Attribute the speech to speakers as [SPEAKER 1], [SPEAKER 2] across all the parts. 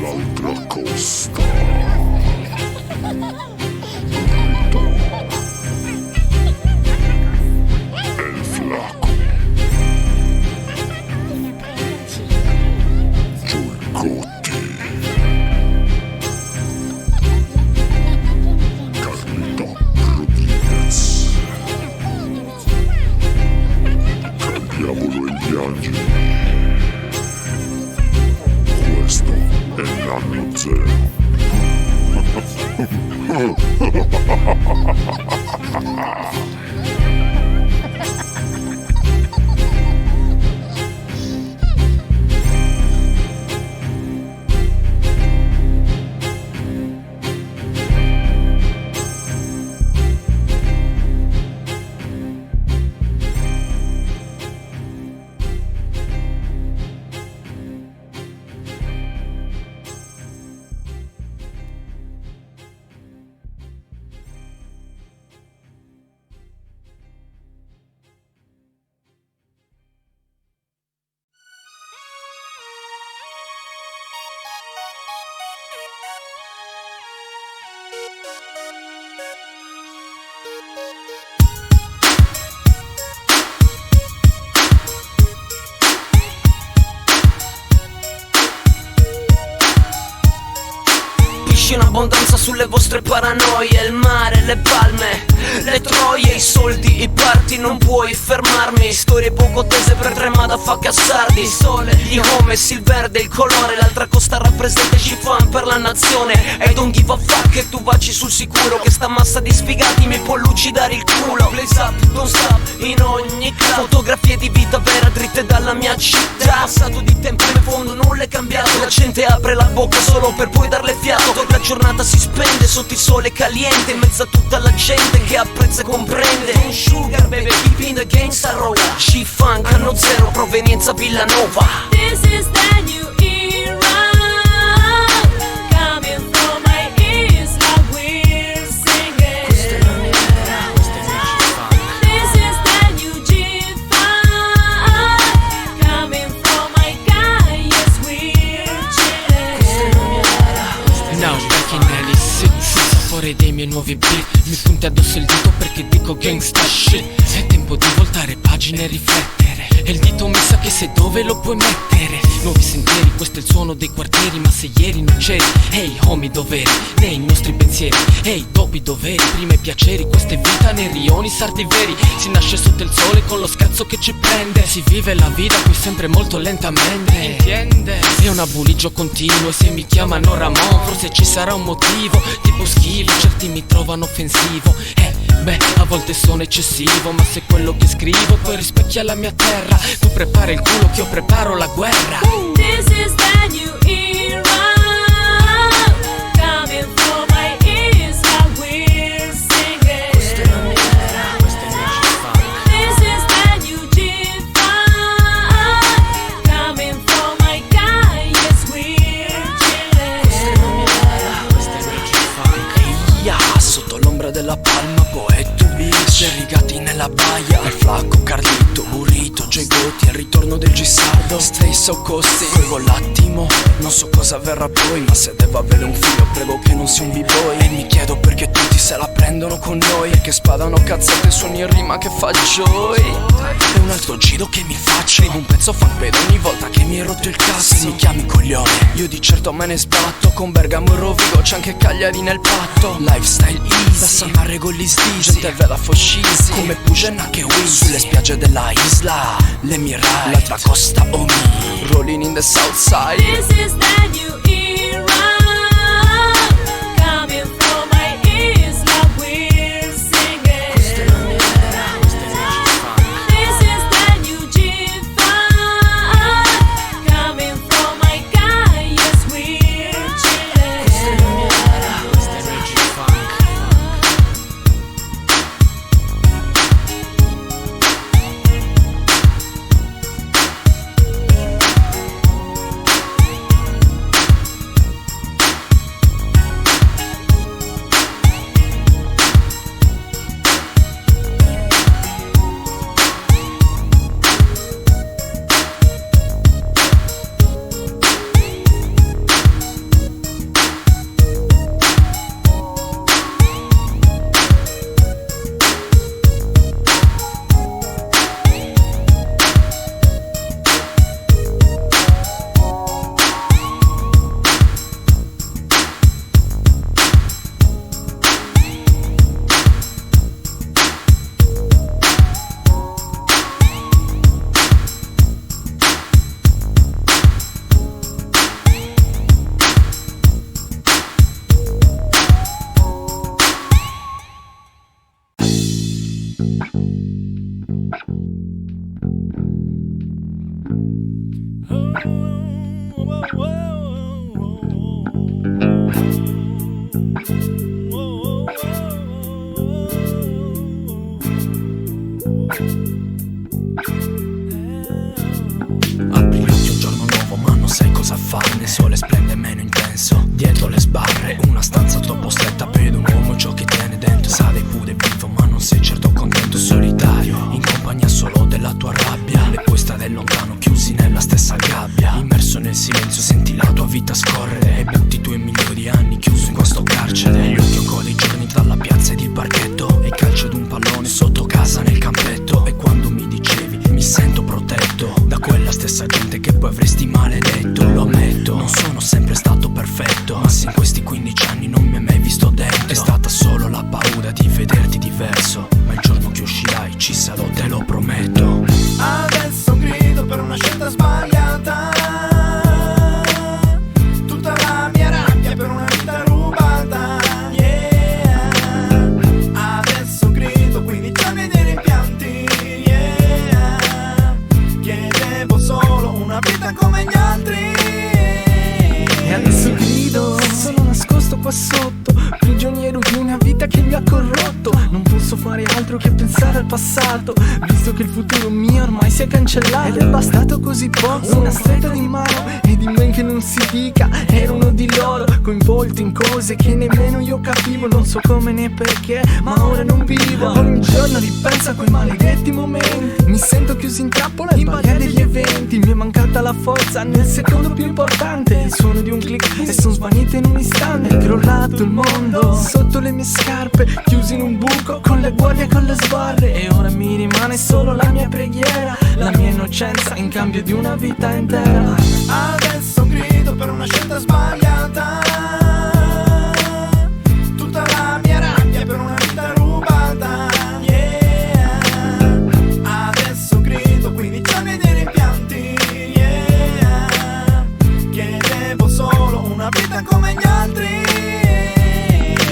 [SPEAKER 1] L'altra costa. El flaco. Giulcotti. Carlita Rodriguez. Tra il diavolo e gli angeli. Questo è l'anno zero.
[SPEAKER 2] In abbondanza sulle vostre paranoie, il mare, le palme, le troie, i soldi, i parti, non puoi fermarmi. Storie poco tese per tre motherfucker sardi. Il sole, gli homes, il verde, il colore. L'altra costa rappresenta i fan per la nazione. E don't give a fuck che tu vacci sul sicuro, che sta massa di sfigati mi può lucidare il culo. Blaze up, don't stop, in ogni club. Fotografie di vita vera dritte dalla mia città. Passato di tempo in fondo nulla è cambiato. La gente apre la bocca solo per poi darle fiato. La giornata si spende sotto il sole caliente, in mezzo a tutta la gente che apprezza e comprende. Un sugar baby, keeping the gangsta roll. G-Funk, anno zero, provenienza Villanova.
[SPEAKER 3] This is the new era, coming from my ears like we're singing.
[SPEAKER 2] Questa è la mia era, questa è la G-Funk.
[SPEAKER 3] This is the new G-Funk, coming from my guy, yes we're chilling.
[SPEAKER 2] Questa è la mia era, questa è la
[SPEAKER 4] Now
[SPEAKER 2] G-Funk.
[SPEAKER 4] back in 96, sapore dei miei nuovi beat. Mi punti addosso il dito perché dico gangsta shit. È tempo di voltare pagine e riflettere. E il dito mi sa che sai dove lo puoi mettere. Nuovi sentieri, questo è il suono dei quartieri. Ma se ieri non c'eri, ehi homie dov'eri? Nei nostri pensieri, ehi dopo i doveri. Prima i piaceri, questa è vita nei rioni sardi veri. Si nasce sotto il sole con lo scazzo che ci prende. Si vive la vita qui sempre molto lentamente. Entiende? È un abuligio continuo e se mi chiamano Ramon forse ci sarà un motivo. Tipo schifo, certi mi trovano offensivo. Beh, a volte sono eccessivo, ma se quello che scrivo poi rispecchia la mia terra, tu prepara il culo che io preparo la guerra.
[SPEAKER 3] This is the new era, coming from my ears like we're singing.
[SPEAKER 2] Questa è la mia era, questa è la G-Funk.
[SPEAKER 3] This is the new G-Funk, coming from my guy, yes we're chilling.
[SPEAKER 2] Questa è la mia era, questa è la G-Funk.
[SPEAKER 4] Eia, sotto l'ombra della palma, poeto beach, rigati nella baia. Il flacco, Carlito, burrito, Joy Gotti, il ritorno del Gisardo. Stay so costi, prego l'attimo, non so cosa verrà poi, ma se devo avere un figlio prego che non sia un b-boy. E mi chiedo perché tutti se la prendono con noi, perché spadano cazzate suoni in rima che fa joy. E un altro giro che mi faccio, scrivo un pezzo fanpedo ogni volta che mi hai rotto il cazzo. Se mi chiami coglione, io di certo me ne sbatto. Con Bergamo e Rovigo c'è anche Cagliari nel patto. Lifestyle easy, da Samarre con gli stigi, gente vela foscisi, come Pugenna che Wiz. Sulle spiagge della isla, l'Emirai, l'altra costa Omi, rolling in the south side.
[SPEAKER 3] This is the new era, coming from my ears like we're singing.
[SPEAKER 2] Questa è la mia era, questa è la G-Funk.
[SPEAKER 3] This is the new G-Funk, coming from my guy, yes we're chilling.
[SPEAKER 2] Questa è la mia era, questa è la G-Funk.
[SPEAKER 4] una stanza troppo stretta, vedo un uomo ciò che tiene dentro. Sa dei pure vivo ma non sei certo contento. Solitario, in compagnia solo della tua rabbia. Le tue strade lontano, chiusi nella stessa gabbia. Immerso nel silenzio, senti la tua vita scorrere e butti i tuoi migliori anni chiuso in questo carcere. Negli occhi ancora i giorni tra la piazza ed il parchetto, e il calcio d'un pallone sotto casa nel campetto. E quando mi dicevi mi sento protetto da quella stessa gente che poi avresti maledetto. Lo ammetto, non sono sempre stato perfetto, ma se in questi 15 anni non mi hai mai visto dentro. È stata solo la paura di vederti diverso, ma il giorno che uscirai ci sarò, te lo prometto.
[SPEAKER 5] Adesso grido per una scelta sbagliata, tutta la mia rabbia per una vita rubata, yeah. Adesso grido 15 anni dei rimpianti, yeah. Chiedevo solo una vita come gli altri.
[SPEAKER 6] E adesso grido, sono nascosto qua sotto, prigioniero di una vita che mi ha corrotto. Non posso fare altro che pensare al passato, visto che il futuro mio ormai si è cancellato. Ed è bastato così poco, una stretta di mano, e di men che non si dica, ero uno di loro, coinvolto in cose che nemmeno io capivo. Non so come né perché, ma ora non vivo. Ogni giorno ripenso a quei maledetti momenti, mi sento chiuso in trappola in balia degli eventi. Mi è mancata la forza nel secondo più importante, il suono di un click e sono svanito in un istante. È crollato il mondo sotto le mie scarpe, chiuso in un buco con le guardie e con le sbarre. E ora mi rimane solo la mia preghiera, la mia innocenza in cambio di una vita intera.
[SPEAKER 5] Adesso grido per una scelta sbagliata, tutta la mia rabbia per una vita rubata, yeah. Adesso grido 15 anni dei rimpianti, yeah. Chiedevo solo una vita come gli altri.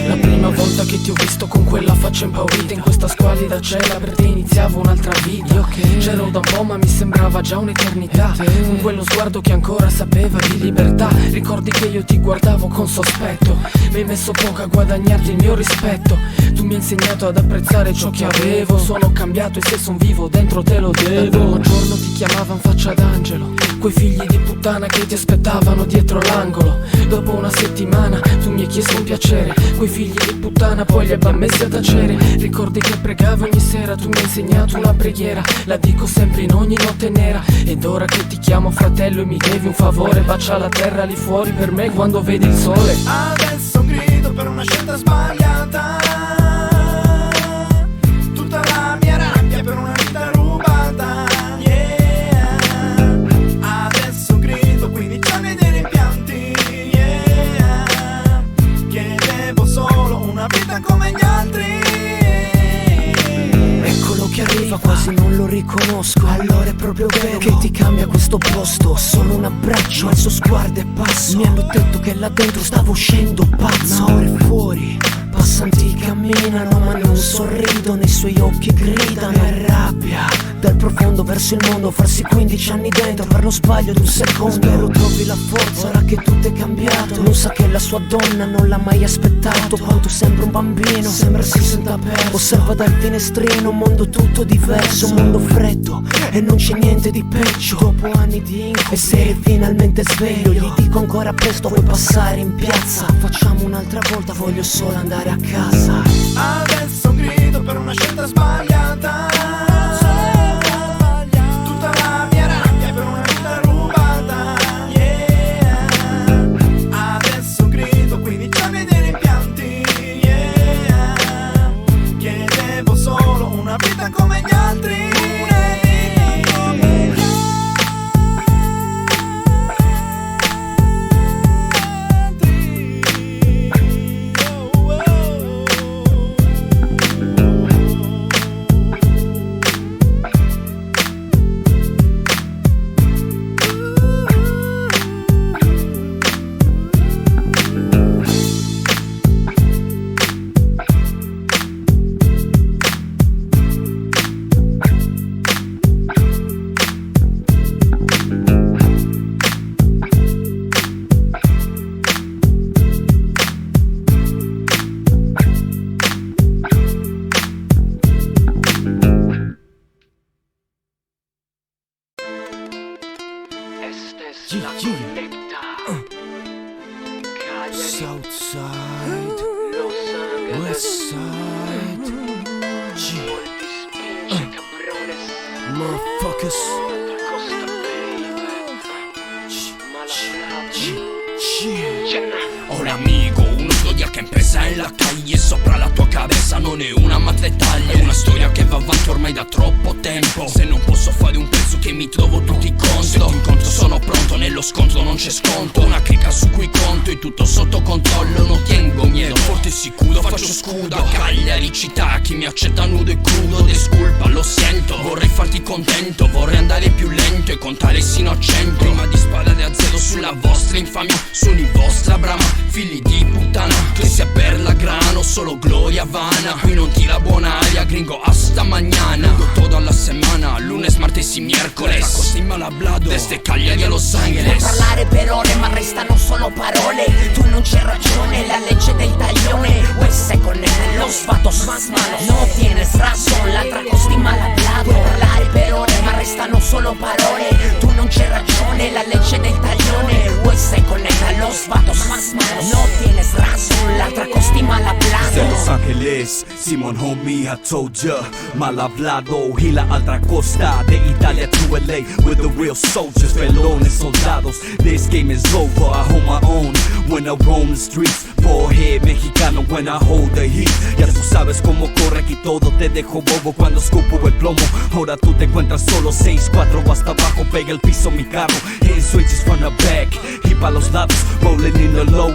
[SPEAKER 4] La prima volta che ti ho visto con quella faccia impaurita, in questa squallida cella per te iniziavo un'altra vita. C'ero da un po' ma mi sembrava già un'eternità, con quello sguardo che ancora sapeva di libertà. Ricordi che io ti guardavo con sospetto, mi hai messo poco a guadagnarti il mio rispetto. Tu mi hai insegnato ad apprezzare ciò che avevo, sono cambiato e se son vivo dentro te lo devo. Dal primo giorno ti chiamavan faccia d'angelo, quei figli di puttana che ti aspettavano dietro l'angolo. Dopo una settimana tu mi hai chiesto un piacere, quei figli di puttana poi li abbiamo messi a tacere. Ricordi che pregavo ogni sera, tu mi hai insegnato una preghiera, la dico sempre in ogni notte nera. Ed ora che ti chiamo fratello e mi devi un favore, bacia la terra lì fuori per me quando vedi il sole.
[SPEAKER 5] Adesso grido per una scelta sbagliata, tutta la mia rabbia per una vita rubata, yeah. Adesso grido 15 anni dei rimpianti, yeah. Chiedevo solo una vita come gli altri.
[SPEAKER 2] Eccolo che arriva, quasi non lo riconosco. Allora è proprio vero che ti cambia questo posto. Solo un abbraccio, ma il suo sguardo è passo. Mi hanno detto che là dentro stavo uscendo pazzo, ma ora è fuori, passanti camminano ma non sorridono, nei suoi occhi gridano. È rabbia, dal profondo verso il mondo, farsi 15 anni dentro per lo sbaglio di un secondo. Spero trovi la forza ora che tutto è cambiato. Non sa che la sua donna non l'ha mai aspettato. Quanto sembra un bambino, sembra si senta perso. Osserva dal finestrino un mondo tutto diverso, un mondo freddo e non c'è niente di peggio. Dopo anni di incubi e sei finalmente sveglio, gli dico ancora presto, vuoi passare in piazza? Facciamo un'altra volta, voglio solo andare a casa.
[SPEAKER 5] Adesso grido per una scelta sbagliata, tutta la mia rabbia per una vita rubata, yeah. Adesso grido 15 anni dei rimpianti, yeah. Chiedevo solo una vita come gli altri.
[SPEAKER 4] Side, West Side, motherfuckers. Hola amigo, uno odia que empieza en la calle. Sopra la tua cabeza non è una ma tre taglie. È una storia che va avanti ormai da troppo tempo. Se non posso fare un pezzo che mi trovo tutti contro. Se ti incontro sono pronto, nello scontro non c'è sconto. Una cricca su cui conto e tutto sotto controllo. Non tengo miedo, forte e sicuro faccio scudo. A Cagliari città, chi mi accetta nudo e crudo. Discolpa, lo sento, vorrei farti contento. Vorrei andare più lento e contare sino a 100. Prima di sparare a zero sulla vostra infamia. Sono i vostra brama, figli di puttana. Che sia per la grano, solo gloria vana. Qui non tira buona aria, gringo hasta mañana. Toda la semana, lunes, martes y miércoles. Costi malablado, desde Cagliari a Los Angeles.
[SPEAKER 2] Puoi parlare per ore ma restano solo parole. Tu non c'è ragione, la legge del taglione. Questa con los vatos más malos. No tienes razón, l'altra costi malablado. Puoi parlare per ore ma restano solo parole. Tu non c'è ragione, la legge del taglione. Questa con los vatos más malos. No tienes razón, l'altra costi malablado.
[SPEAKER 7] De Los Ángeles, Simon homie, I told ya. Mal hablado y la altra costa. De Italia to LA, with the real soldiers. Pelones, soldados, this game is over. I hold my own when I roam the streets. Forehead mexicano when I hold the heat. Ya tú sabes cómo corre aquí todo, te dejo bobo cuando escupo el plomo. Ahora tú te encuentras solo 6-4 hasta abajo, pega el piso mi carro. Hit switches from the back, y pa' los lados, rolling in the low.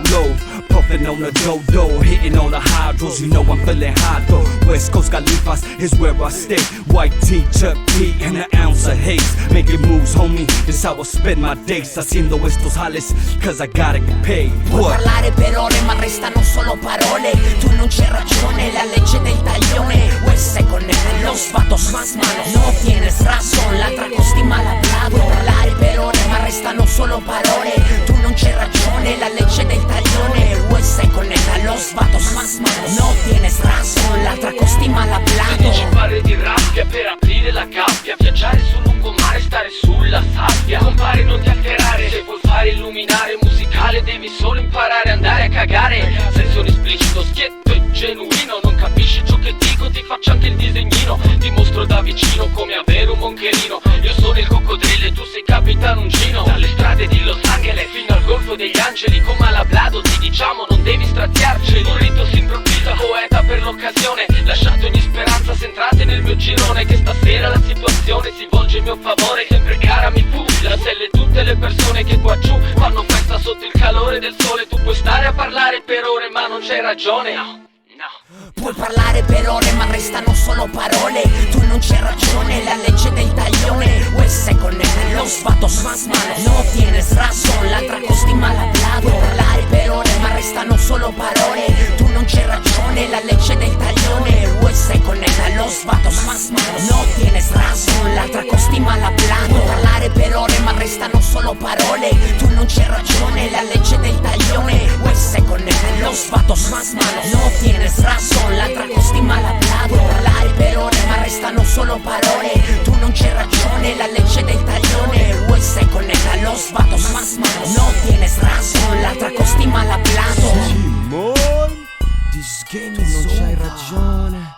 [SPEAKER 7] Puffing on the dodo, hitting all the hydros, you know I'm feeling hot though. West Coast Califas is where I stay. White tee, Chuck P, and an ounce of haze. Making moves, homie, is how I spend my days. Haciendo estos jales, cause I gotta get paid.
[SPEAKER 2] Puoi parlare per ore ma restano solo parole. Tu non c'è ragione, la legge del taglione. Questa con los vatos más malos. No tienes razón, l'altra costi malablado. Puoi parlare per ore ma restano solo parole. Tu non c'è ragione, la legge del taglione. Questa con los vatos más malos. No tienes razón, l'altra costi malablado.
[SPEAKER 4] Fare di rabbia per aprire la gabbia. Viaggiare sul lungomare, stare sulla sabbia. Compare, non ti alterare. Se vuoi fare illuminare musicale devi solo imparare a andare a cagare. Senso esplicito, schietto e genuino. Non capisci ciò che dico, ti faccio anche il disegnino. Ti mostro da vicino come avere un moncherino. Io sono il coccodrillo e tu sei Capitan Ungino. Dalle strade di Los Angeles fino al Golfo degli Angeli. Con Malablado ti diciamo non devi straziarceli. Un rito si improvvisa, poeta per l'occasione. Lasciate ogni speranza se entrate nel mio girone. Che stasera la situazione si volge in mio favore. Sempre cara mi fu la selle, tutte le persone che qua giù fanno festa sotto il calore del sole. Tu puoi stare a parlare per ore ma non c'è ragione. No.
[SPEAKER 2] Puoi parlare per ore ma restano solo parole. Tu non c'è ragione, la legge del taglione. Questa con los vatos más malos. No tienes razón, l'altra costi malablado. Puoi parlare per ore ma restano solo parole. Tu non c'è ragione, la legge del taglione. Questa con los vatos más malos. No tienes razón, l'altra costi malablado. Puoi parlare per ore ma restano solo parole. Tu non c'è ragione, la legge del taglione. Questa con los vatos más malos. No tienes razón, l'altra costi malablado. Puoi parlare per ore ma restano solo parole. Tu non c'è ragione, la legge del taglione. Questa con los vatos más malos. No tienes razón, l'altra costi malablado.
[SPEAKER 4] This game tu non c'hai ragione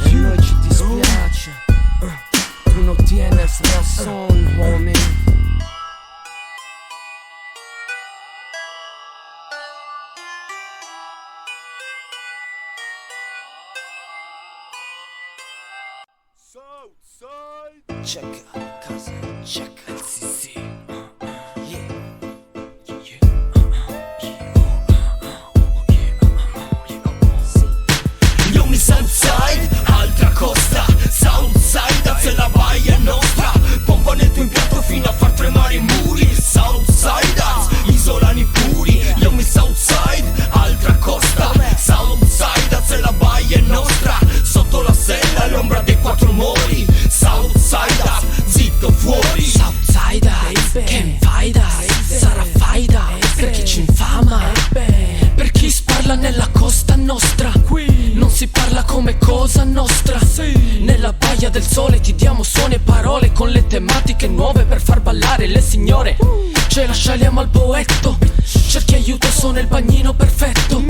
[SPEAKER 4] e noi ci dispiace. Tu non tienes razón, homie. Check casa, check LCC. Io mi Southside, altra costa. Southside, se la baia è nostra. Pompa nel tuo impianto fino a far tremare i muri. Southside, isolani puri. Io mi Southside, altra costa. Southside, se la baia è nostra. Sotto la sella, l'ombra dei quattro muri. Southside, zitto fuori. Southside, che faida, sarà faida, per chi ci infama, per chi sparla nella costa nostra. Qui non si parla come cosa nostra. Nella baia del sole ti diamo suoni e parole, con le tematiche nuove per far ballare le signore. Ce la scegliamo al poetto, cerchi aiuto, sono il bagnino perfetto.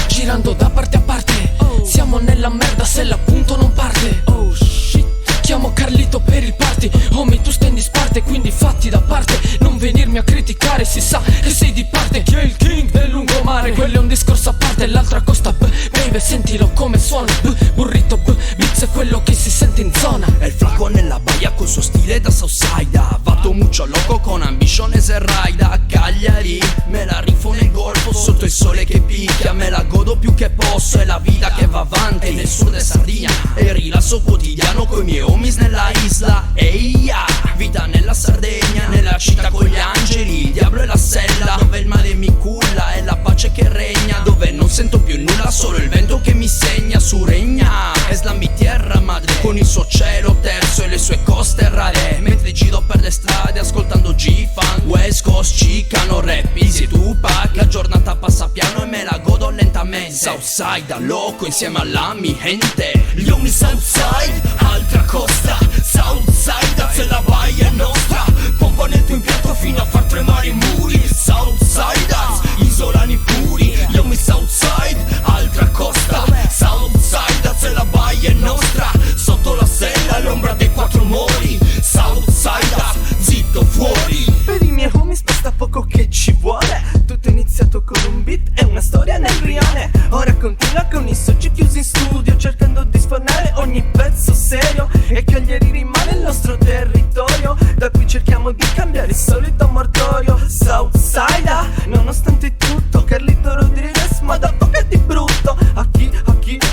[SPEAKER 4] Girando da parte a parte, siamo nella merda se l'appunto non parte. Oh shit, chiamo Carlito per il party. Homie, tu stai in disparte, quindi fatti da parte. Non venirmi a criticare, si sa che sei di parte. Chi è il king del lungomare? Quello è un discorso a parte, l'altra costa baby, sentilo come suona. Burrito mix è quello che si sente in zona.
[SPEAKER 7] È il flaco nella baia col suo stile da Southside. Vato mucho loco con ambiciones e raida. A Cagliari me la rifo nel golfo, sotto il sole che picchia. Me la godo più che posso, è la vita che va avanti nel sud e Sardegna. E rilasso quotidiano coi miei homies nella isla. Eia, vita nella Sardegna, nella città con gli angeli, il diavolo e la sella, dove il male mi culla e la pace che regna, dove non sento più nulla, solo il vento che mi segna. Su regna Islam mi tierra madre, con il suo cielo terzo e le sue coste rare. Mentre giro per le strade ascoltando G-Funk, West Coast, Chicano, rap, Easy, Tupac. La giornata passa piano e me la godo lentamente. Southside da loco insieme alla mi gente. Gli homies Southside, altra costa. Southside, se la baia è nostra. Pompa nel tuo impianto fino a far tremare i muri. Southsiders, isolani puri. Gli homies Southside, altra costa. Southside, se la baia è nostra. Sotto la sella, l'ombra dei quattro mori. Southsiders, zitto fuori.
[SPEAKER 6] Per i miei homies basta poco che ci vuole. Tutto è iniziato con un beat e una storia nel rione. Ora continua con i soci chiusi in studio, cercando di sfornare ogni pezzo serio. E Cagliari rimane il nostro territorio, da cui cerchiamo di cambiare il solito mortorio. Southside, nonostante tutto, Carlito Rodriguez, ma da poco è di brutto. A chi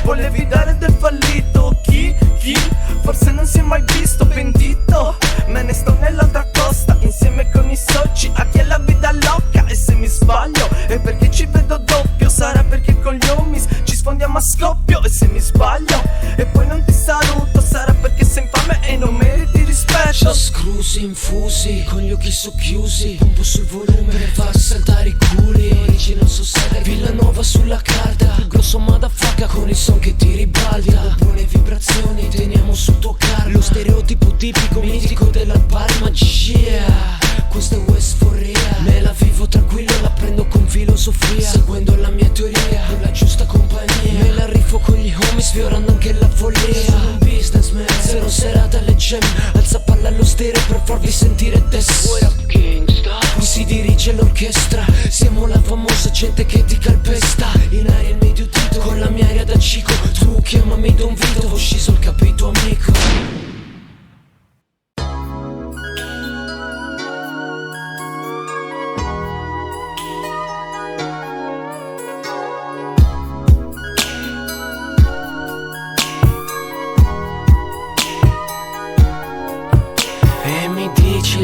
[SPEAKER 6] volevi dare del fallito? Chi, forse non si è mai visto pentito. Me ne sto nell'altra costa, insieme con i soci. A chi è la vita loca, e se mi sbaglio è perché ci vedo doppio. Sarà perché con gli homies ci sfondiamo a scoppio. E se mi sbaglio e poi non ti saluto, sarà perché sei infame e non meriti rispetto.
[SPEAKER 4] C'ho scrusi infusi, con gli occhi socchiusi, pompo sul volume per far saltare i culi. Original Society, Villanova sulla carta, il grosso motherfucker con il son che ti ribalta. Buone vibrazioni, teniamo sul tuo carro. Lo stereotipo tipico, mitico della Palma, yeah. Questo è West for Real. Me la vivo tranquillo, la prendo con filosofia, seguendo la mia teoria, con la giusta compagnia. Me la rifo con gli homies, sfiorando anche la follia. Sono un businessman, zero serata alle gemme. Alza palla allo stereo per farvi sentire test. What up gangsta? Qui si dirige l'orchestra, siamo la famosa gente che ti calpesta. In aria il medio dito, con la mia aria da cico. Tu chiamami Don Vito, ho sciso il capito amico.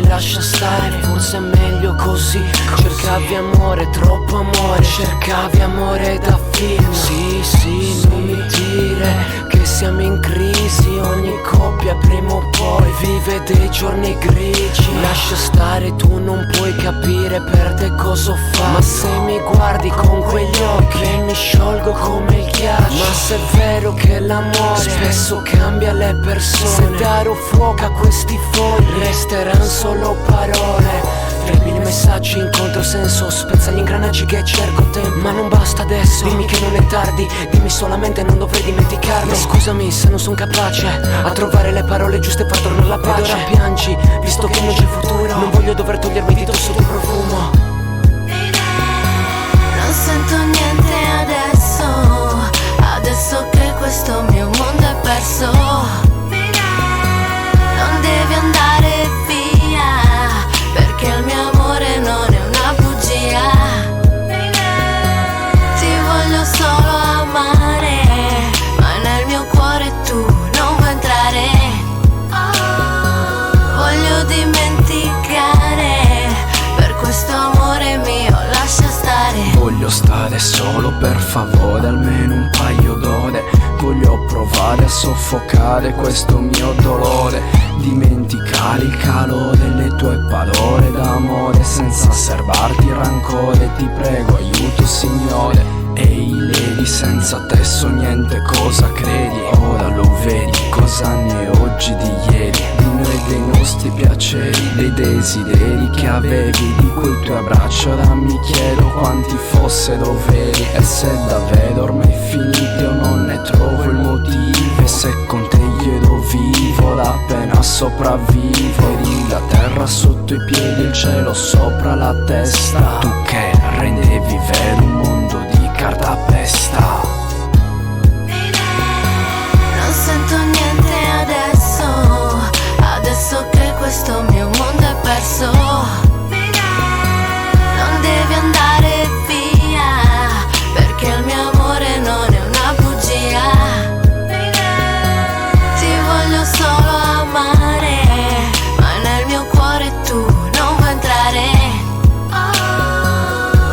[SPEAKER 4] Lascia stare, forse è meglio così. Cercavi amore, troppo amore, cercavi amore da film. Sì, non mi dire che siamo in crisi. Ogni coppia prima o poi vive dei giorni grigi. Lascia stare, tu non puoi capire per te cosa ho fatto. Ma se mi guardi con quegli occhi mi sciolgo come il ghiaccio. Ma se è vero che l'amore spesso cambia le persone, se darò fuoco a questi fogli resteranno solo parole. Tremili messaggi in controsenso, spezza gli ingranaggi che cerco tempo. Ma non basta adesso, dimmi che non è tardi, dimmi solamente non dovrei dimenticarlo. Scusami se non son capace a trovare le parole giuste per far tornare la pace. Ed ora piangi, visto che non c'è futuro. Non voglio dover togliermi di dosso tuo profumo.
[SPEAKER 3] Non sento niente adesso che questo mio mondo è perso. Non devi andare via, perché il mio amore non è una bugia. Ti voglio solo amare, ma nel mio cuore tu non vuoi entrare. Voglio dimenticare, per questo amore mio lascia stare.
[SPEAKER 6] Voglio stare solo, per favore, almeno un paio d'ore. Voglio provare a soffocare questo mio dolore, dimenticare il calore, le tue parole d'amore, senza serbarti rancore. Ti prego, aiuto Signore. Ehi lady, senza te so niente, cosa credi? Ora lo vedi, cosa ne è oggi di ieri? Di noi, dei nostri piaceri, dei desideri che avevi, di quei tuoi abbracci. Ora mi chiedo quanti fossero veri, e se davvero ormai finiti o non ne trovo il motivo. E se con te io ero vivo, ora appena sopravvivo. Eri la terra sotto i piedi, il cielo sopra la testa. Tu che rendevi vero un mondo di cartapesta.
[SPEAKER 3] Non sento niente adesso che questo mio mondo è perso. Non devi andare via, perché il mio amore non è una bugia. Ti voglio solo amare, ma nel mio cuore tu non vuoi entrare.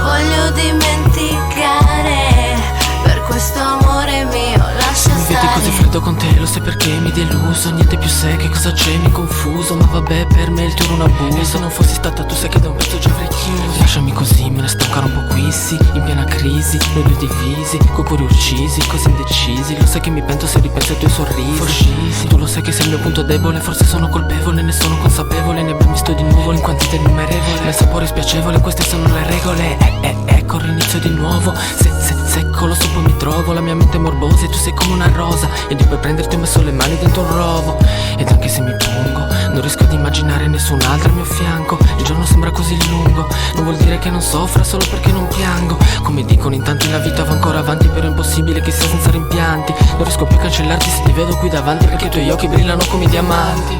[SPEAKER 3] Voglio dimenticare, per questo amore mio lascia
[SPEAKER 4] Mi vedi così freddo con te, lo sai perché mi deluso. Niente più sai che cosa c'è, mi confuso. Ma vabbè, per me il tuo era un abuso. E se non fossi stata tu sai che da un pezzo già avrei chiuso. Lasciami così, me ne sto ancora un po' qui, sì, in piena crisi, noi due divisi, coi cuori uccisi, così indecisi. Lo sai che mi pento se ripenso ai tuoi sorrisi. Tu lo sai che sei il mio punto debole, forse sono colpevole, ne sono consapevole. Ne abbiamo visto di nuvole in quantità innumerevole. Nel sapore spiacevole, queste sono le regole. Ecco l'inizio di nuovo. Secco, lo so poi mi trovo. La mia mente è morbosa e tu sei come una rosa. E di poi prenderti ho messo le mani dentro un rovo. Ed anche se mi pongo, non riesco ad immaginare nessun'altra al mio fianco. Il giorno sembra così lungo, non vuol dire che non soffra solo perché non piango. Come dicono in tanti la vita va ancora avanti, però è impossibile che sia senza rimpianti. Non riesco più a cancellarti se ti vedo qui davanti, perché i tuoi occhi brillano come i diamanti.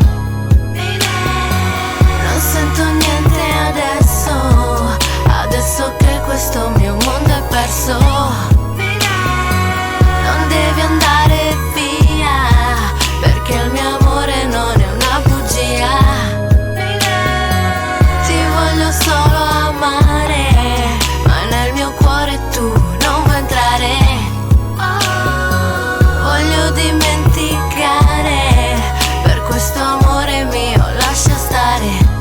[SPEAKER 3] Non sento niente adesso che questo mio mondo è perso. Non devi andare via, perché il mio amore non è una bugia. Ti voglio solo amare, ma nel mio cuore tu non vuoi entrare. Voglio dimenticare, per questo amore mio lascia stare.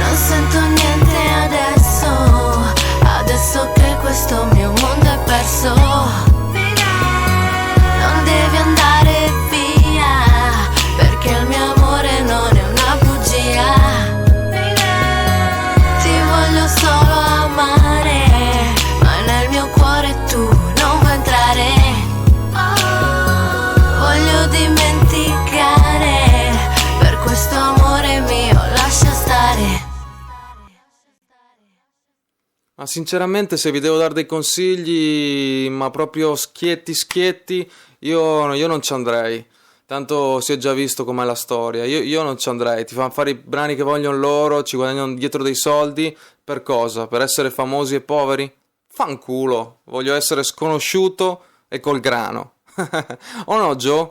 [SPEAKER 3] Non sento niente adesso che questo mio mondo è perso. Non devi andare via, perché il mio amore non è una bugia. Ti voglio solo amare, ma nel mio cuore tu non vuoi entrare. Voglio dimenticare, per questo amore mio lascia stare.
[SPEAKER 8] Ma sinceramente, se vi devo dare dei consigli, ma proprio schietti, io non ci andrei. Tanto si è già visto com'è la storia. Io non ci andrei. Ti fanno fare i brani che vogliono loro, ci guadagnano dietro dei soldi. Per cosa? Per essere famosi e poveri? Fanculo. Voglio essere sconosciuto e col grano. O no, Joe?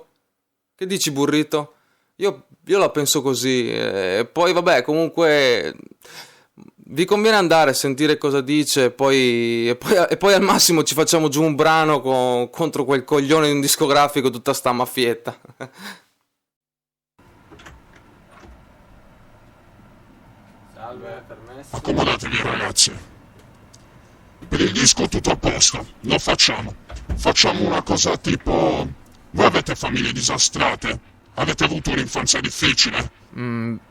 [SPEAKER 8] Che dici, burrito? Io la penso così. E poi vabbè, comunque vi conviene andare a sentire cosa dice e poi al massimo ci facciamo giù un brano contro quel coglione di un discografico, tutta sta maffietta.
[SPEAKER 9] Salve, permesso. Accomodatevi ragazzi. Per il disco tutto a posto, lo facciamo. Facciamo una cosa tipo... Voi avete famiglie disastrate? Avete avuto un'infanzia difficile?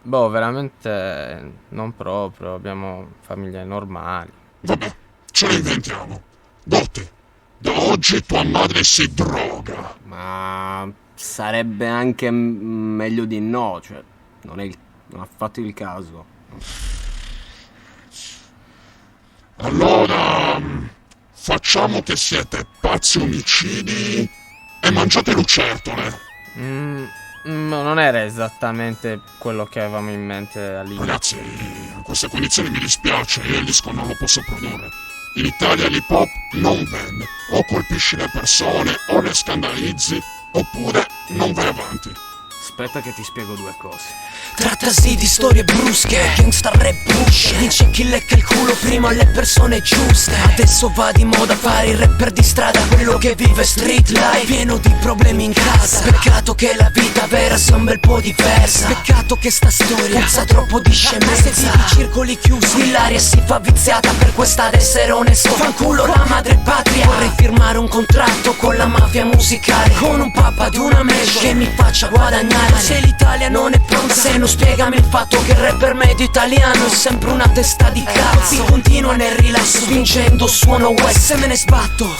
[SPEAKER 10] Veramente non proprio, abbiamo famiglie normali.
[SPEAKER 9] Vabbè, ce lo inventiamo. Dotte, da oggi tua madre si droga.
[SPEAKER 11] Ma sarebbe anche meglio di no, cioè non ha fatto il caso.
[SPEAKER 9] Allora, facciamo che siete pazzi omicidi e mangiate lucertole.
[SPEAKER 10] Non era esattamente quello che avevamo in mente all'inizio.
[SPEAKER 9] Ragazzi, a queste condizioni mi dispiace, io il disco non lo posso produrre. In Italia l'hip hop non vende. O colpisci le persone, o le scandalizzi, oppure non vai avanti.
[SPEAKER 11] Aspetta che ti spiego due cose.
[SPEAKER 2] Trattasi di storie brusche, gangsta rap push, vince chi lecca il culo prima alle persone giuste. Adesso va di moda fare il rapper di strada, quello che vive street life, pieno di problemi in casa. Peccato che la vita vera sia un bel po' diversa. Peccato che sta storia puzza troppo di scemenza. Se vivi circoli chiusi, l'aria si fa viziata per questa ad essere onesto. Fanculo la madre patria. Vorrei firmare un contratto con la mafia musicale, con un papà di una major che mi faccia guadagnare. Ma se l'Italia non è pronta, se non spiegami il fatto che il rapper medio italiano è sempre una testa di cazzo. Continua nel rilasso, vincendo suono West. Se me ne sbatto,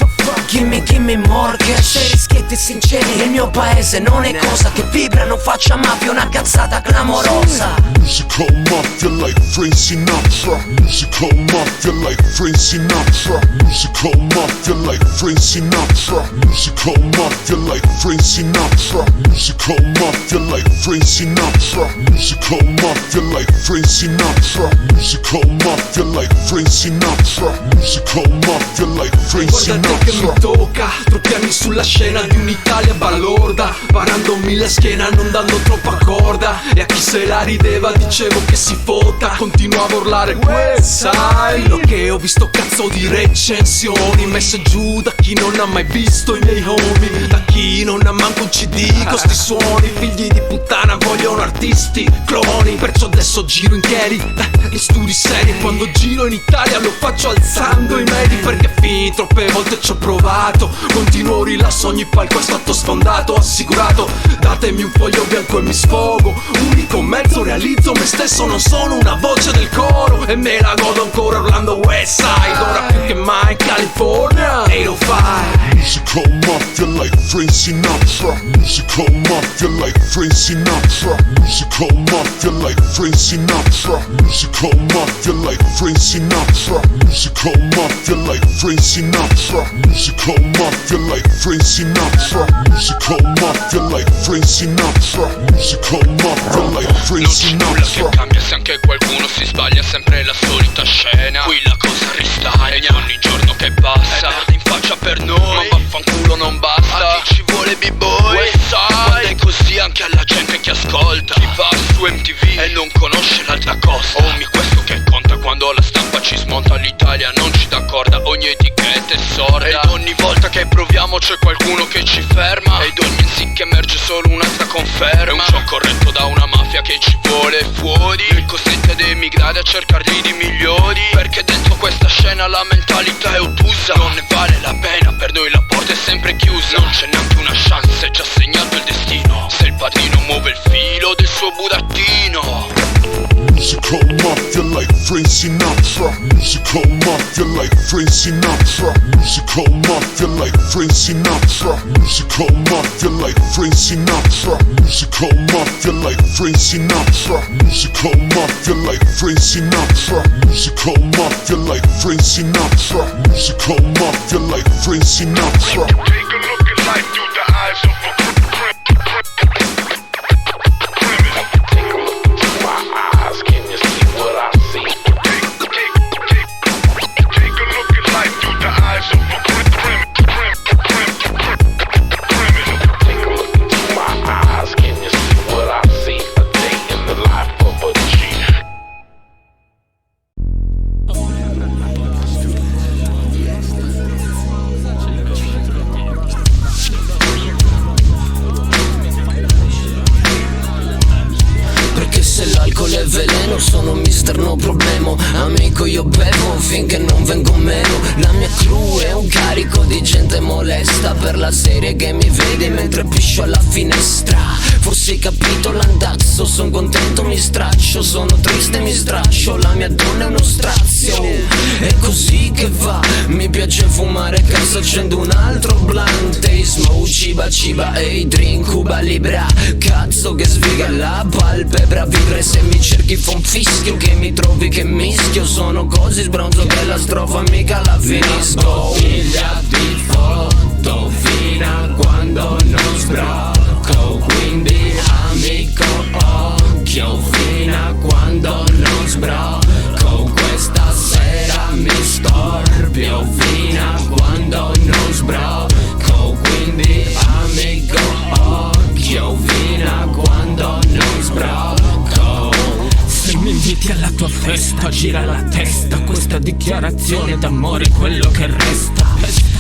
[SPEAKER 2] gimme mortgage. Se rischietti sinceri, il mio paese non è cosa che vibra, non faccia mafia, una cazzata clamorosa.
[SPEAKER 1] Musical mafia like Frank Sinatra. Musical mafia like Frank Sinatra. Musical mafia like Frank Sinatra. Musical mafia like Frank Sinatra. Musical mafia like Frank Sinatra. Musical mafia like Frank Sinatra. Musical mafia like Frank Sinatra. Musical mafia like Frank Sinatra.
[SPEAKER 6] Guarda te che mi tocca, troppi anni sulla scena di un'Italia balorda, parandomi la schiena non dando troppa corda. E a chi se la rideva dicevo che si fotta, continuavo a urlare Westside. Lo che ho visto cazzo di recensioni messe giù da chi non ha mai visto i miei homie, da chi non ha manco un CD con sti suoni. Figli di puttana vogliono artisti cloni, perciò adesso giro in chieri, in studi seri. Quando giro in Italia lo faccio alzando i medi, perché fin troppe volte ci ho provato. Continuo rilasso, ogni palco è stato sfondato, assicurato. Datemi un foglio bianco e mi sfogo, unico mezzo realizzo me stesso, non sono una voce del coro. E me la godo ancora urlando Westside, ora più che mai in California 805.
[SPEAKER 1] Musical mafia like Frank Sinatra. Musical mafia like Frank Sinatra. Musical mafia like Frank Sinatra. Musical mafia like Frank Sinatra. Musical mafia like Frank Sinatra. Musical mafia like Frank Sinatra. Musical mafia like Frank Sinatra. Musical mafia like Frank Sinatra.
[SPEAKER 12] Non c'è nulla che cambia se anche qualcuno si sbaglia, sempre la solita scena. Qui la cosa ristagna ogni giorno che passa, è in faccia per noi, ma vaffanculo non basta. A chi ci vuole b-boy Westside. Quando è così anche alla gente che ascolta, chi va su MTV e non conosce l'altra costa. Oh, questo che conta quando la stampa ci smonta, l'Italia non ci dà corda, ogni etichetta è sorda. Ed ogni volta che proviamo c'è qualcuno che ci ferma, ed ogni sì che emerge solo un'altra conferma. È un show corretto da una mafia che ci vuole fuori, e costrette ad emigrare a cercarli di migliori, perché dentro questa scena la mentalità è ottusa. Non ne vale la pena, per noi la porta è sempre chiusa. Non c'è neanche una chance, è già segnato il destino, se il padrino muove il filo del suo burattino.
[SPEAKER 1] Musical mafia like Frank Sinatra. Musical mafia like Frank Sinatra. Musical mafia like Frank Sinatra. Musical mafia like Frank Sinatra. Musical mafia like Frank Sinatra. Musical mafia like Frank Sinatra. Musical mafia like Frank Sinatra. Musical mafia like Frank Sinatra.
[SPEAKER 9] Take a look at life through the eyes of a
[SPEAKER 2] veleno, sono mister no problemo. Amico io bevo finché non vengo meno. La mia crew è un carico di gente molesta, per la serie che mi vede mentre piscio alla finestra. Forse hai capito l'andazzo, son contento mi straccio, sono triste mi straccio, la mia donna è uno strazio. È così che va, mi piace fumare, cazzo accendo un altro blunt. Hey smoke, ciba ciba, hey drink, Cuba Libra. Cazzo che sfiga la palpebra, vivere se mi cerchi fa un fischio, che mi trovi che mischio. Sono così sbronzo che la strofa mica la finisco. Figlia di foto fino a quando non sbrocco, quindi amico occhio fino a quando non sbrocco. Questa sera mi storbio fino a quando non sbrocco, quindi amico occhio fino a quando
[SPEAKER 4] Inviti alla tua festa, gira la testa, questa dichiarazione d'amore, quello che resta.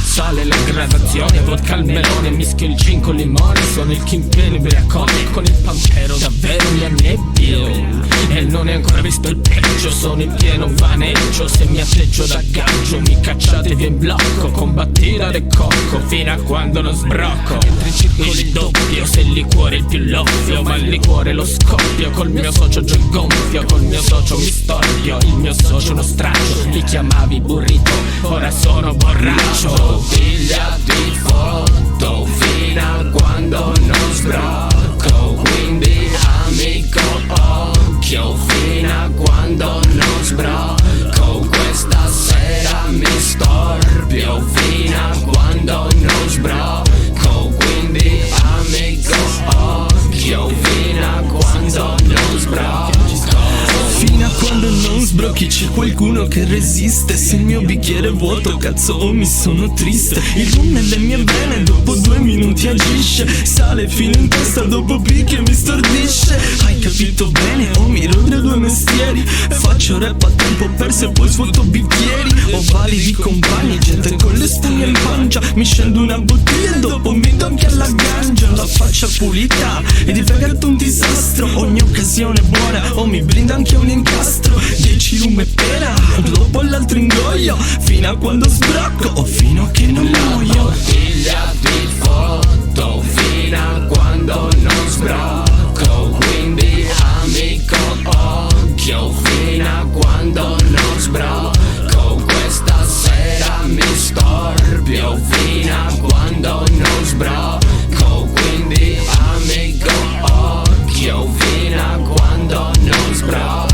[SPEAKER 4] Sale la gradazione, vodka al melone, mischio il gin con limone, sono il kingpin ubriacone, con il pampero davvero mi annebbio. E non è ancora visto il peggio, sono in pieno vaneggio, se mi atteggio da gaggio mi cacciate via in blocco, con battina de cocco, fino a quando non sbrocco. Il doppio, se il liquore è il più loffio, ma il liquore lo scoppio, col mio socio giù il gonfio, col mio socio mi storpio, il mio socio uno straccio, li chiamavi burrito, ora sono borraccio. Pigliati foto fino a quando non sbrocco, quindi amico occhio fino a quando non sbrocco, questa sera mi storpio fino a quando non sbrocco, quindi amico occhio fino a quando non sbrocco.
[SPEAKER 6] Fino a quando non sbrocchi c'è qualcuno che resiste. Se il mio bicchiere è vuoto, cazzo, mi sono triste. Il rum nelle mie vene dopo 2 minuti agisce, sale fino in testa, dopo picchia mi stordisce. Hai capito bene, oh, mi rodre 2 mestieri. Faccio rap a tempo perso e poi svuoto bicchieri. Ho validi compagni, gente con le spugne in pancia. Mi scendo una bottiglia e dopo mi tocchi alla ganja. La faccia pulita ed il fegato un disastro. Ogni occasione buona, oh, mi brinda anche un incastro. 10 rum e pera, dopo l'altro ingoio, fino a quando sbrocco o fino a che non muoio.
[SPEAKER 4] Bottiglia di foto fino a quando non sbrocco, quindi amico occhio fino a quando non sbrocco, questa sera mi storpio fino a quando non sbrocco, quindi amico occhio fino a quando non sbrocco.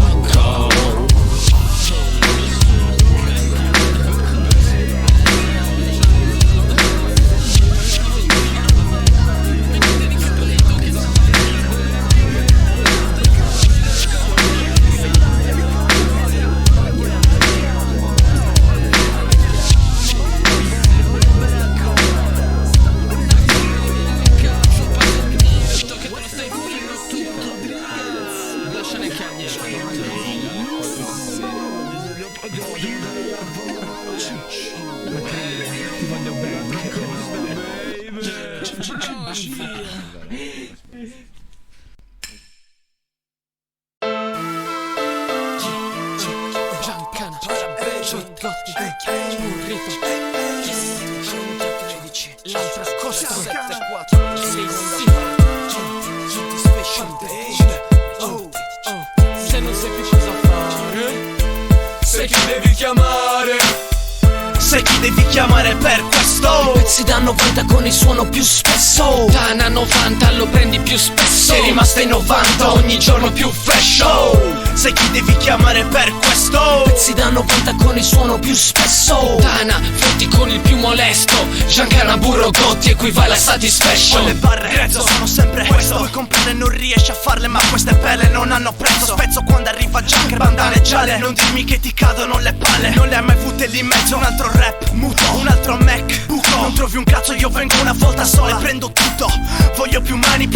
[SPEAKER 4] Se non sai più cosa fare, sai chi devi chiamare.
[SPEAKER 2] Sai chi devi chiamare per questo? I pezzi da 90 con il suono più spesso.
[SPEAKER 4] Tana 90 lo prendi più spesso.
[SPEAKER 2] Sei rimasta in 90 ogni giorno più fresh. Sai chi devi chiamare per questo? Pezzi da 90 con il suono più spesso.
[SPEAKER 4] Tana, fotti con il più molesto. Giancana, burro, gotti e qui va la satisfaction.
[SPEAKER 2] Quelle barre grezzo sono sempre questo. Puoi comprare non riesci a farle ma queste pelle non hanno prezzo. Spezzo quando arriva Junker, bandane gialle. Non dirmi che ti cadono le palle. Non le hai mai avute lì in mezzo. Un altro rap muto, un altro Mac buco. Non trovi un cazzo, io vengo una volta sola e prendo tutto. Voglio più mani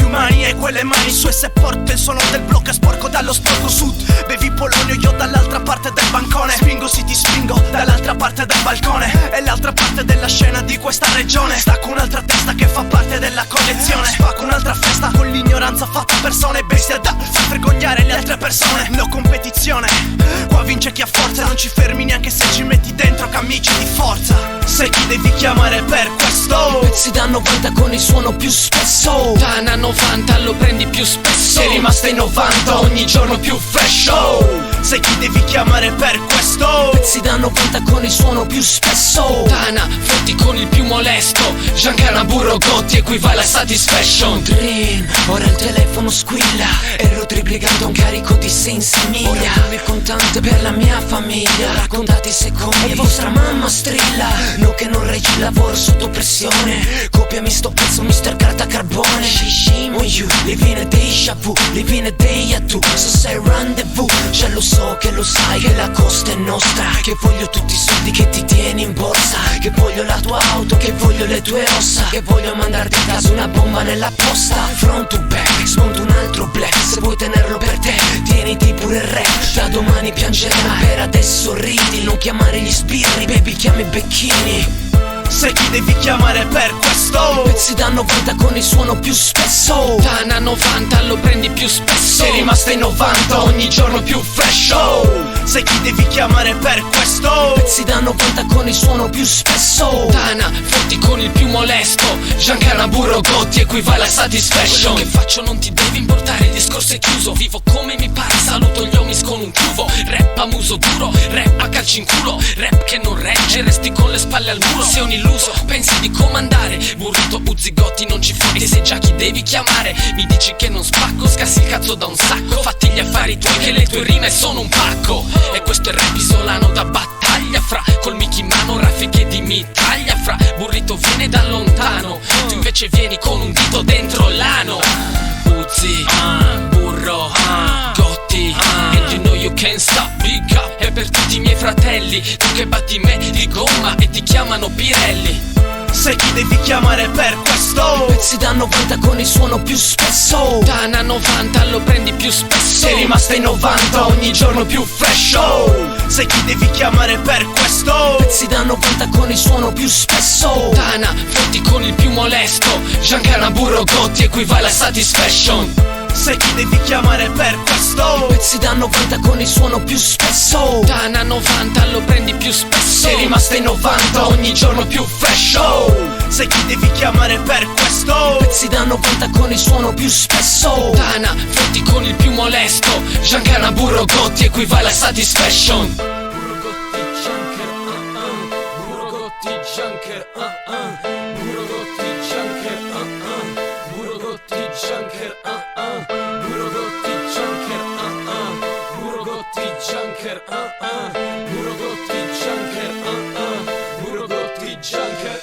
[SPEAKER 2] e quelle mani su esse porto il suono del blocco e sporco dallo sporco sud. Bevi polonio, io dall'altra parte del bancone. Spingo sì ti spingo dall'altra parte del balcone. È l'altra parte della scena di questa regione. Stacco un'altra testa che fa parte della collezione. Spacco un'altra festa con l'ignoranza fatta persone. Bestia da far vergognare le altre persone. No competizione, qua vince chi ha forza. Non ci fermi neanche se ci metti dentro camici di forza. Sai chi devi chiamare per questo? Pezzi da 90 con il suono più spesso.
[SPEAKER 4] Tana 90 lo prendi più spesso.
[SPEAKER 2] Sei rimasta in 90 ogni giorno più fresh. Sai chi devi chiamare per questo? Pezzi da 90 con il suono più spesso.
[SPEAKER 4] Tana, fotti con il più molesto. Giancana, burro, gotti e qui va la satisfaction.
[SPEAKER 2] Dream, ora il telefono squilla. Ero triplicando un carico di 6 miglia. Ora come il contante per la mia famiglia. Raccontate i secondi e vostra mamma strilla. No che non reggi il lavoro sotto pressione. Copiami sto pezzo mister carta carbone. Shishimo you, living a déjà vu, living a day a tu. Se sei rendezvous, già lo so che lo sai che la costa è nostra. Che voglio tutti i soldi che ti tieni in borsa. Che voglio la tua auto, che voglio le le tue ossa, che voglio mandarti a casa una bomba nella posta. Front to back, smonto un altro black. Se vuoi tenerlo per te, tieniti pure il re. Da domani piangerai, per adesso ridi. Non chiamare gli sbirri, baby chiami Becchini.
[SPEAKER 5] Sai chi devi chiamare per questo?
[SPEAKER 2] I pezzi da 90 con il suono più spesso.
[SPEAKER 4] Dana 90 lo prendi più spesso.
[SPEAKER 5] Sei rimasta in 90 ogni giorno più fresh. Sai chi devi chiamare per questo?
[SPEAKER 2] I pezzi da 90 con il suono più spesso.
[SPEAKER 4] Dana, fotti con il più molesto. Giancana, Burro, Gotti equivale a Satisfaction. Quello che faccio non ti devi importare, il discorso è chiuso. Vivo come mi pare, saluto gli homies con un chiuvo. Rap a muso duro, rap a calci in culo. Rap che non regge, resti con le spalle al muro. Sei un illuso, pensi di comandare. Burrito, Uzzigotti, non ci fai. E se già chi devi chiamare, mi dici che non spacco. Scassi il cazzo da un sacco. Fatti gli affari tuoi che le tue rime sono un pacco. E questo è il rap isolano da battaglia. Fra col mic in mano, raffiche di mitraglia. Fra Burrito viene da lontano, tu invece vieni con un dito dentro l'ano. Uzzi, Burro, Gotti, and you know you can't stop. Big up, è per tutti i miei fratelli. Tu che batti me di gomma e ti chiamano Pirelli.
[SPEAKER 5] Sai chi devi chiamare per questo?
[SPEAKER 2] I pezzi da 90 con il suono più spesso.
[SPEAKER 4] Dana 90 lo prendi più spesso.
[SPEAKER 5] Sei rimasta in 90 ogni giorno più fresh. Sai chi devi chiamare per questo?
[SPEAKER 2] I pezzi da 90 con il suono più spesso.
[SPEAKER 4] Dana, fotti con il più molesto. Giancana, Burro, Gotti equivale a Satisfaction.
[SPEAKER 5] Sai chi devi chiamare per questo?
[SPEAKER 2] I pezzi da 90 con il suono più spesso.
[SPEAKER 4] Dana 90 lo prendi più spesso.
[SPEAKER 5] Sei rimasta in 90 ogni giorno più fresh. Sai chi devi chiamare per questo?
[SPEAKER 2] I pezzi da 90 con il suono più spesso.
[SPEAKER 4] Dana, fotti con il più molesto. Giancana, Burro, Gotti equivale a Satisfaction.
[SPEAKER 2] Burro, Gotti, Gianker, Burro, Gotti, Gianker, Burro, Gotti, Gianker, Burro, Gotti, Gianker, Burro, Gotti, Gianker, Burro, Gotti, Gianker, Burro, Gotti, Gianker, Burro, Gotti, Gianker,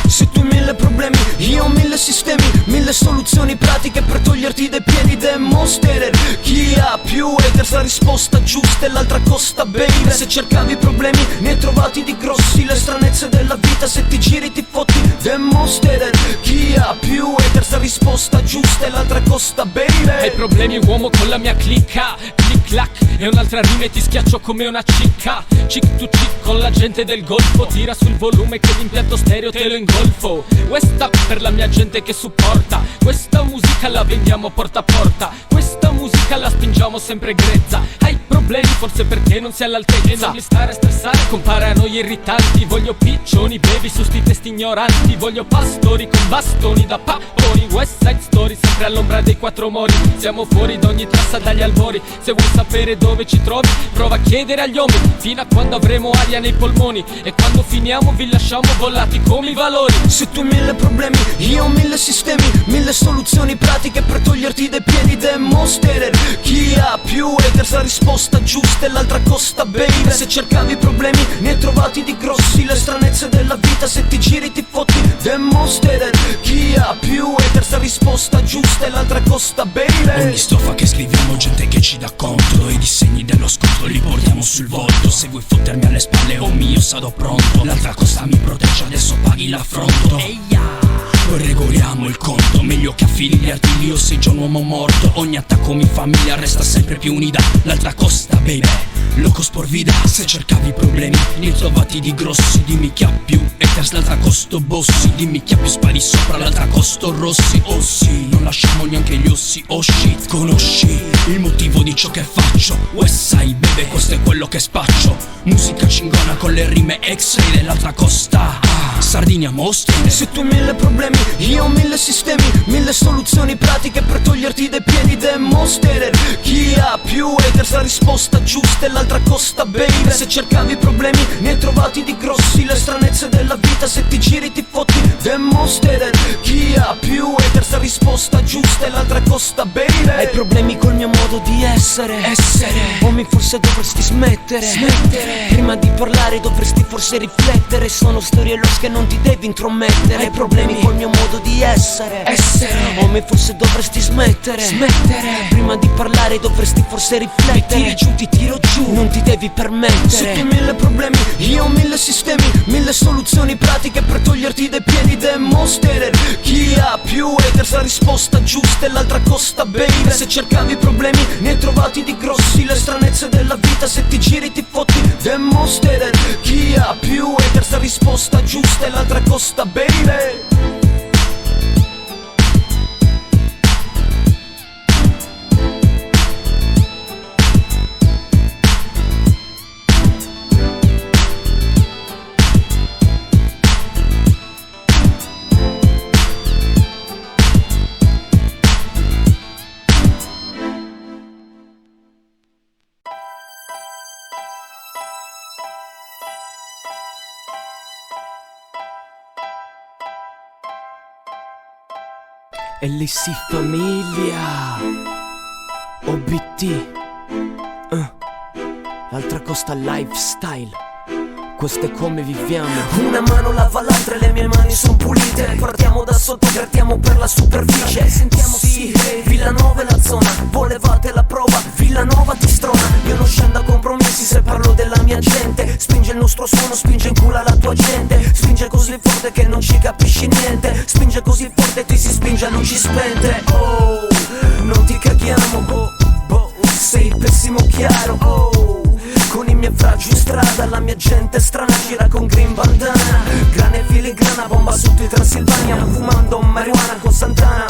[SPEAKER 2] Se tu hai 1000 problemi, io ho 1000 sistemi, 1000 soluzioni pratiche per toglierti dai piedi. Demonstrer, chi ha più haters, la risposta giusta e l'altra costa, baby. Se cercavi problemi, ne hai trovati di grossi. Le stranezze della vita, se ti giri ti fotti. Demonstrer, chi ha più haters, la risposta giusta e l'altra costa, baby.
[SPEAKER 4] Hai problemi uomo con la mia clicca, click clack, e un'altra rima e ti schiaccio come una cicca. Chick to chick con la gente del golfo, tira sul volume che l'impianto stereo te lo ingolfo. West up per la mia gente che supporta, questa musica la vendiamo porta a porta, questa musica la spingiamo sempre grezza. Hai problemi forse perché non sei all'altezza, e non mi stare a stressare con paranoie irritanti. Voglio piccioni bevi su sti testi ignoranti, voglio pastori con bastoni da papponi. West Side Story sempre all'ombra dei quattro mori, siamo fuori da ogni trassa dagli albori. Se vuoi sapere dove ci trovi, prova a chiedere agli uomini, fino a quando avremo aria nei polmoni. E quando finiamo vi lasciamo bollati come i valori.
[SPEAKER 2] Se tu hai 1000 problemi, io ho 1000 sistemi, 1000 soluzioni pratiche per toglierti dai piedi. Demonstrer, chi ha più haters, la risposta giusta e l'altra costa, baby. Se cercavi problemi, ne hai trovati di grossi. Le stranezze della vita, se ti giri ti fotti. Demonstrer, chi ha più haters, la risposta giusta e l'altra costa, baby.
[SPEAKER 13] Ogni strofa che scriviamo, gente che ci dà conto, i disegni dello scontro li portiamo sul volto. Se vuoi fottermi alle spalle, oh mio, sarò pronto. L'altra costa mi protegge, adesso paghi l'affronto. Poi regoliamo il conto, meglio che affili gli artigli o sei già un uomo morto. Ogni attacco mi famiglia resta sempre più unita. L'altra costa, baby, locos por vida. Se cercavi problemi, ne hai trovati di grossi. Dimmi chi ha più haters, l'altra costo bossi. Dimmi chi ha più spari sopra, l'altra costo rossi. Oh sì, non lasciamo neanche gli ossi. Oh shit, conosci il motivo di ciò che faccio. Westside, baby, questo è quello che spaccio. Musica cingona con le rime X-ray dell'altra costa. Sardinia mostri.
[SPEAKER 2] Se tu hai 1000 problemi, io ho 1000 sistemi, 1000 soluzioni pratiche per toglierti dai piedi. Demonstrer, chi ha ha più haters? La risposta giusta è l'altra costa, baby. Se cercavi problemi ne hai trovati di grossi. Le stranezze della vita, se ti giri ti fotti demonstrated. Chi ha più haters? La risposta giusta è l'altra costa, baby. Hai problemi col mio modo di essere. Homie, forse dovresti smettere. Prima di parlare dovresti forse riflettere. Sono storie lost che non ti devi intromettere. Hai problemi col mio modo di essere. Homie, forse dovresti smettere. Prima di parlare dovresti forse riflettere. Mi tiri giù, ti tiro giù, non ti devi permettere. Sotto 1000 problemi, io ho 1000 sistemi, 1000 soluzioni pratiche per toglierti dai piedi. Demonstrated. Chi ha più haters? La risposta giusta è l'altra costa, baby. Se cercavi problemi ne hai trovati di grossi. Le stranezze della vita, se ti giri ti fotti demonstrated. Chi ha più haters? La risposta giusta è l'altra costa, baby.
[SPEAKER 14] LC Famiglia OBT l'altra costa lifestyle. Questo è come viviamo.
[SPEAKER 2] Una mano lava l'altra e le mie mani son pulite. Partiamo da sotto, grattiamo per la superficie. Sentiamo sì, Villanova è la zona. Volevate la prova, Villanova ti strona. Io non scendo a compromessi se parlo della mia gente. Spinge il nostro suono, spinge in culo la tua gente. Spinge così forte che non ci capisci niente. Spinge così forte ti si spinge, non ci spente. Oh, non ti caghiamo, sei pessimo chiaro, oh. Con i miei fragi in strada, la mia gente strana gira con green bandana. Grane filigrana, bomba sotto in Transilvania. Fumando marijuana con Santana.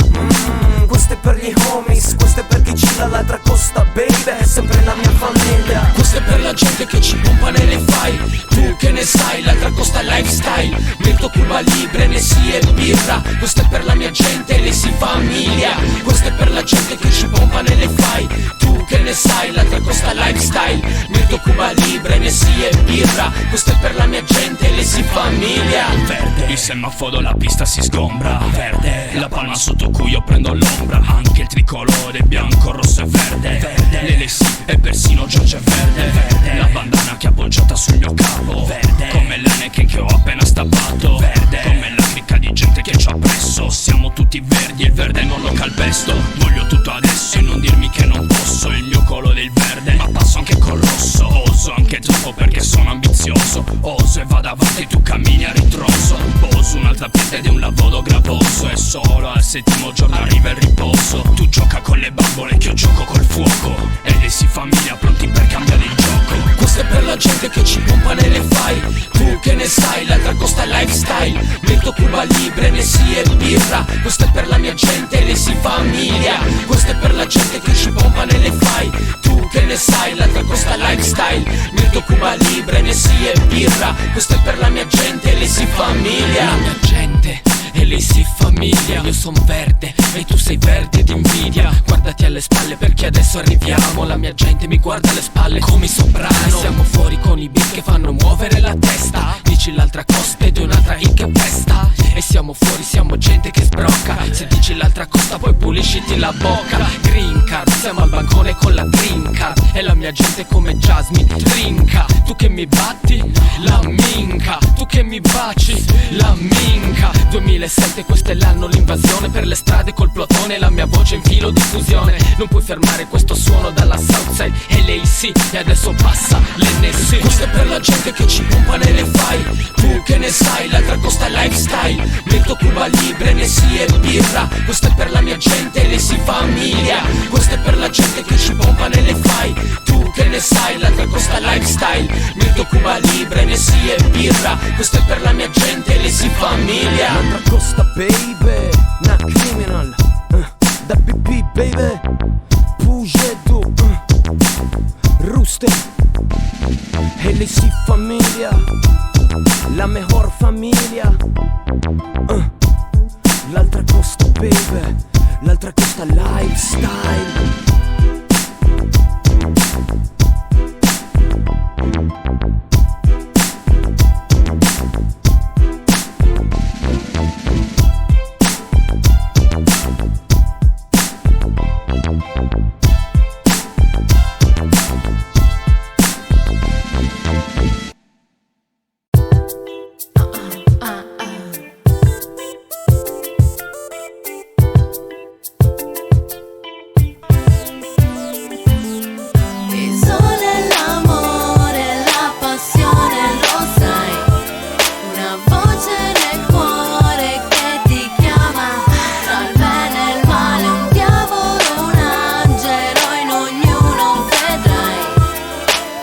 [SPEAKER 2] Questo è per gli homies, questo è per chi gira l'altra costa, baby. È sempre la mia famiglia.
[SPEAKER 13] Questo è per la gente che ci pompa nelle file. Tu che ne sai, l'altra costa lifestyle. Metto Cuba Libre, Nessi e birra. Questo è per la mia gente, Nessi famiglia. Questo è per la gente che ci pompa nelle file. Tu che ne sai, l'altra costa lifestyle. Metto Cuba Libre, Nessi e birra. Questo è per la mia gente, Nessi famiglia.
[SPEAKER 12] Verde, il semaforo, la pista si sgombra. Verde, la palma sotto cui io prendo l'ombra. Anche il tricolore bianco, rosso e verde. L'LC e persino Giorgio è verde. La bandana che è appoggiata sul mio capo. Come l'Heineken che ho appena stappato. Come la cricca di gente che c'ho appresso. Siamo tutti verdi e il verde non lo calpesto. Voglio tutto adesso e non dirmi che non posso. Il mio colore è il verde, ma passo anche col rosso. Oso anche troppo perché sono ambizioso. Oso e vado avanti, tu cammini a ritroso. Poso un'altra pista ed è un lavoro gravoso. E solo al settimo giorno arriva il riposo. Tu gioca con le bambole che io gioco col fuoco. E le si famiglia pronti per cambiare il gioco.
[SPEAKER 13] Questo è per la gente che ci pompa nelle file. Tu che ne sai, l'altra costa lifestyle. Metto Cuba Libre, Nessi e birra. Questo è per la mia gente, Nessi famiglia. Questo è per la gente che ci pompa nelle file. Tu che ne sai, l'altra costa lifestyle. Metto Cuba Libre, Nessi e birra. Questo è per la mia gente, Nessi famiglia.
[SPEAKER 4] La mia gente e lei si famiglia. Io son verde e tu sei verde d'invidia. Guardati alle spalle perché adesso arriviamo. La mia gente mi guarda alle spalle come soprano. Siamo fuori con i beat che fanno muovere la testa. Dici l'altra costa ed un'altra il che pesta. E siamo fuori, siamo gente che sbrocca. Se dici l'altra costa poi pulisciti la bocca. Green card, siamo al bancone con la green card. E la mia gente come Jasmine trinca. Tu che mi batti, la minca. Tu che mi baci, la minca. 2007 questo è l'anno, l'invasione per le strade col plotone. La mia voce in filo di fusione. Non puoi fermare questo suono dalla Southside LAC. E adesso passa l'NC.
[SPEAKER 13] Questo è per la gente che ci pompa nelle file. Tu che ne sai, l'altra costa lifestyle. Metto Cuba Libre, Nessi e birra. Questo è per la mia gente, Nessi famiglia. Questo è per la gente che ci pompa nelle file. Tu che ne sai, l'altra costa lifestyle. Metto Cuba Libre, Nessi e birra. Questo è per la mia gente, Nessi famiglia.
[SPEAKER 14] L'altra costa baby, not criminal, da BB baby. Pugedo, Ruste, LC famiglia, la mejor famiglia. L'altra costa baby, l'altra costa lifestyle.
[SPEAKER 3] Il sole, l'amore, la passione, lo sai, una voce nel cuore che ti chiama, tra il bene e il male, un diavolo, un angelo, in ognuno vedrai.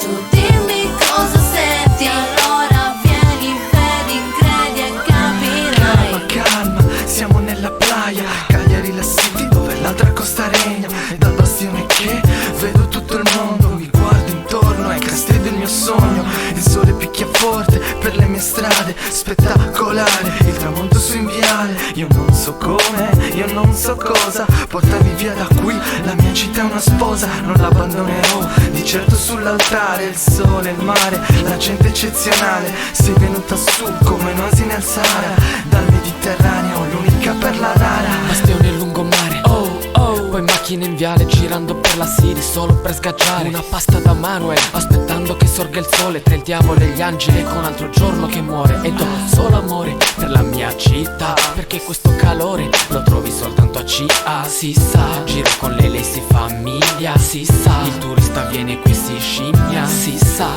[SPEAKER 3] Tu dimmi cosa senti, allora vieni, vedi, credi e capirai.
[SPEAKER 6] Calma, siamo nella playa, Cagliari la city dove l'altra costa regna. E dal bastione che vedo tutto il mondo, mi guardo intorno ai Castelli del mio sogno. Il sole picchia forte per le mie strade, spettacolare, il tramonto su in viale. Io non so come, io non so cosa, portami via da qui, la mia città è una sposa. Non l'abbandonerò, di certo sull'altare. Il sole, il mare, la gente eccezionale. Sei venuta su come un'oasi nel Sahara, dal Mediterraneo, l'unica perla rara.
[SPEAKER 4] Bastione lungomare, oh oh, poi macchine in viale girando per la city solo per sgaggiare. Una pasta da Manuel, aspettando che sorga il sole tra il diavolo e gli angeli, con altro giorno che muore. E do solo amore per la mia città, perché questo calore lo trovi soltanto a CA. Si sa, giro con le lacy famiglia. Si sa, il turista viene qui si scimmia. Si sa,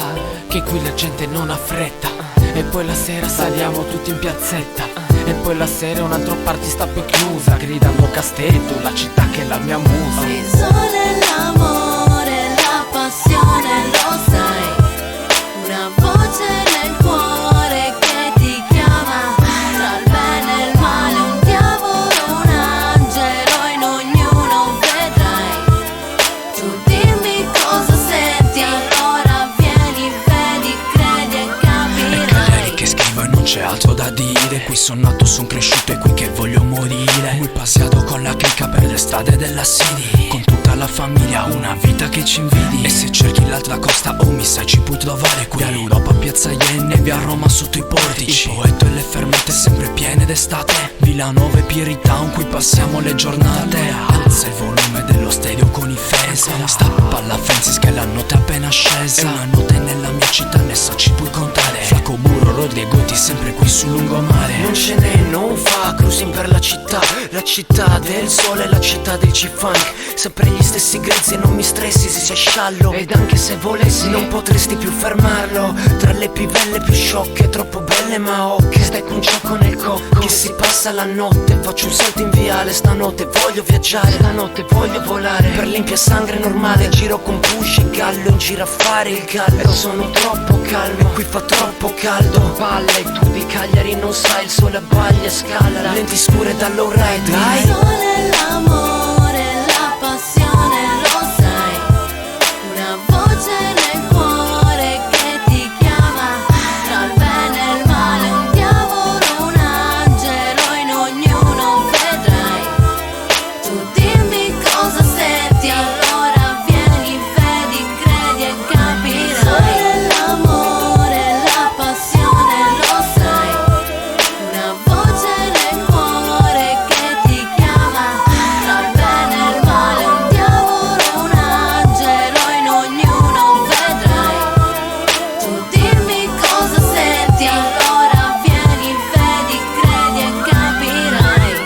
[SPEAKER 4] che qui la gente non ha fretta. E poi la sera saliamo tutti in piazzetta. E poi la sera un altro party sta più chiusa, gridando Castello, la città che è la mia musa.
[SPEAKER 3] Il sole, l'amore, la passione, lo sai, una voce nel cuore che ti chiama, tra il bene e il male, un diavolo, un angelo, in ognuno vedrai. Tu dimmi cosa senti, allora vieni, vedi, credi e capirai.
[SPEAKER 13] Cagliari che scrivo e non c'è altro da dire. Qui son nato, son cresciuto, è qui che voglio morire. Qui passato con la clicca per le strade della city, con tutta la famiglia, una vita che ci invidi. E se cerchi l'altra costa, oh mi sai ci puoi trovare qui. All'Europa, Piazza Ienne, via Roma sotto i portici. Il Poetto e le fermate sempre piene d'estate. Villa 9, Pieri Town, qui passiamo le giornate. Alza il volume dello stereo con i fans. Stappa la Francis che la notte è appena scesa. È una notte nella mia città, nessa ci puoi contare. Flacco Burro, Rodriguotti, sempre qui sul lungomare.
[SPEAKER 2] Non ce n'è, non fa, cruising per la città del sole, la città del G-Funk. Sempre gli stessi grezzi e non mi stressi se sei sciallo. Ed anche se volessi non potresti più fermarlo. Tra le pivelle più sciocche, troppo belle ma ocche. Stai con un gioco nel cocco, che si passa la notte. Faccio un salto in viale, stanotte voglio viaggiare. Stanotte voglio volare, per limpia sangue normale. Giro con Push e Gallo, in giro a fare il gallo. Sono troppo calmo, qui fa troppo caldo. Palle, tu di Cagliari non sai, il sole abbaglia e scala. Lenti scure dall'orride, dai.
[SPEAKER 3] Il sole, l'amore, la passione, lo sai, una voce nel cuore che ti chiama, tra il bene e il male, un diavolo, un angelo, in ognuno vedrai. Tu dimmi cosa senti, allora vieni, vedi, credi e capirai. Il sole, l'amore, la passione, lo sai, una voce nel cuore che ti chiama, tra il bene e il male, un diavolo, un angelo, in ognuno vedrai. Tu dimmi cosa senti, allora vieni, vedi, credi e capirai.